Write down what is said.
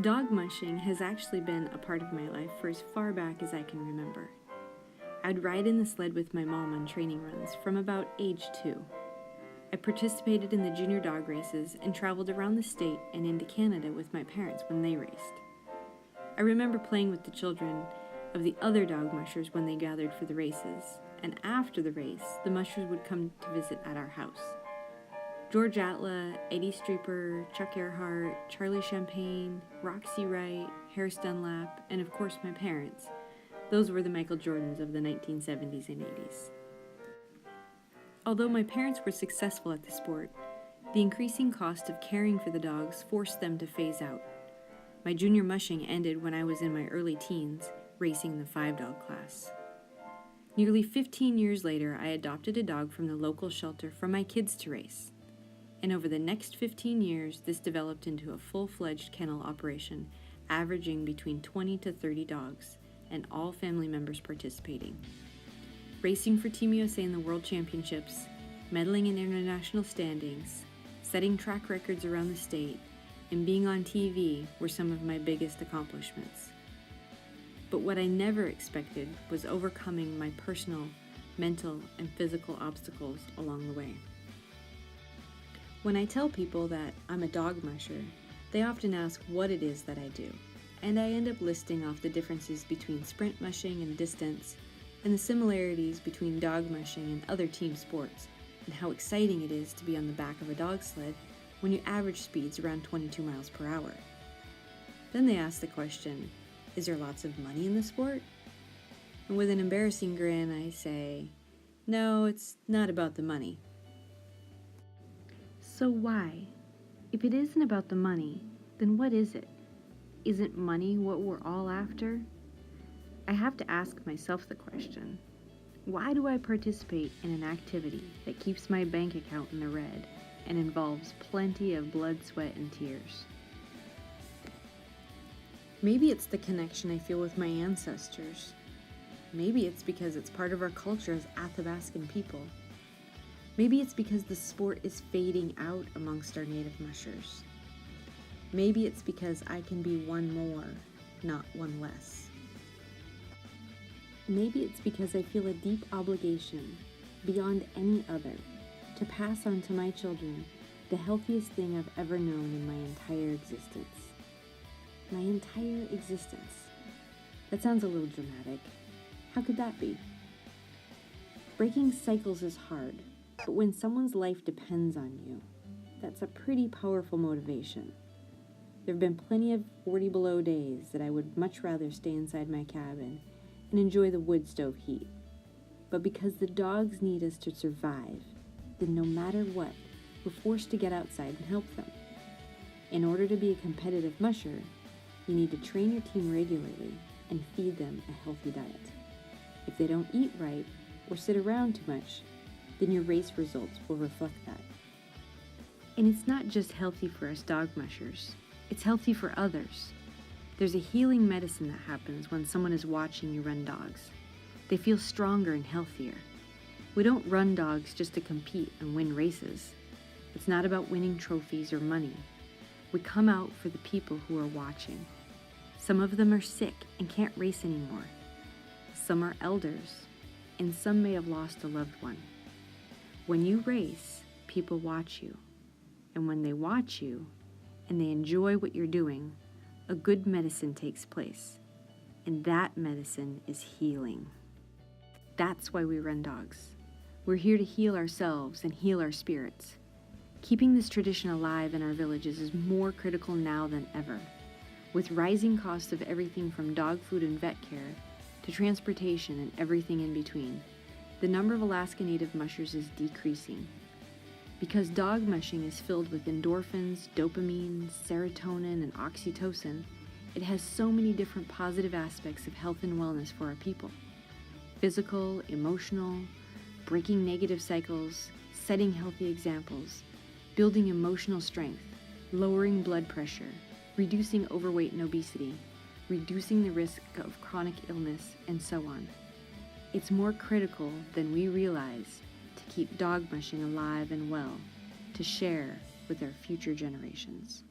Dog mushing has actually been a part of my life for as far back as I can remember. I'd ride in the sled with my mom on training runs from about age 2. I participated in the junior dog races and traveled around the state and into Canada with my parents when they raced. I remember playing with the children of the other dog mushers when they gathered for the races, and after the race, the mushers would come to visit at our house. George Atla, Eddie Streeper, Chuck Erhart, Charlie Champagne, Roxy Wright, Harris Dunlap, and of course my parents. Those were the Michael Jordans of the 1970s and 80s. Although my parents were successful at the sport, the increasing cost of caring for the dogs forced them to phase out. My junior mushing ended when I was in my early teens, racing the 5-dog class. Nearly 15 years later, I adopted a dog from the local shelter for my kids to race. And over the next 15 years, this developed into a full-fledged kennel operation, averaging between 20 to 30 dogs, and all family members participating. Racing for Team USA in the World Championships, medaling in international standings, setting track records around the state, and being on TV were some of my biggest accomplishments. But what I never expected was overcoming my personal, mental, and physical obstacles along the way. When I tell people that I'm a dog musher, they often ask what it is that I do, and I end up listing off the differences between sprint mushing and distance, and the similarities between dog mushing and other team sports, and how exciting it is to be on the back of a dog sled when your average speed's around 22 miles per hour. Then they ask the question, is there lots of money in the sport? And with an embarrassing grin, I say, no, it's not about the money. So why? If it isn't about the money, then what is it? Isn't money what we're all after? I have to ask myself the question, why do I participate in an activity that keeps my bank account in the red and involves plenty of blood, sweat, and tears? Maybe it's the connection I feel with my ancestors. Maybe it's because it's part of our culture as Athabascan people. Maybe it's because the sport is fading out amongst our native mushers. Maybe it's because I can be one more, not one less. Maybe it's because I feel a deep obligation, beyond any other, to pass on to my children the healthiest thing I've ever known in my entire existence. My entire existence. That sounds a little dramatic. How could that be? Breaking cycles is hard, but when someone's life depends on you, that's a pretty powerful motivation. There have been plenty of 40 below days that I would much rather stay inside my cabin and enjoy the wood stove heat. But because the dogs need us to survive, then no matter what, we're forced to get outside and help them. In order to be a competitive musher, you need to train your team regularly and feed them a healthy diet. If they don't eat right or sit around too much, then your race results will reflect that. And it's not just healthy for us dog mushers, it's healthy for others. There's a healing medicine that happens when someone is watching you run dogs. They feel stronger and healthier. We don't run dogs just to compete and win races. It's not about winning trophies or money. We come out for the people who are watching. Some of them are sick and can't race anymore. Some are elders, and some may have lost a loved one. When you race, people watch you. And when they watch you, and they enjoy what you're doing, a good medicine takes place. And that medicine is healing. That's why we run dogs. We're here to heal ourselves and heal our spirits. Keeping this tradition alive in our villages is more critical now than ever. With rising costs of everything from dog food and vet care to transportation and everything in between, the number of Alaska Native mushers is decreasing. Because dog mushing is filled with endorphins, dopamine, serotonin, and oxytocin, it has so many different positive aspects of health and wellness for our people. Physical, emotional, breaking negative cycles, setting healthy examples, building emotional strength, lowering blood pressure, reducing overweight and obesity, reducing the risk of chronic illness, and so on. It's more critical than we realize to keep dog mushing alive and well, to share with our future generations.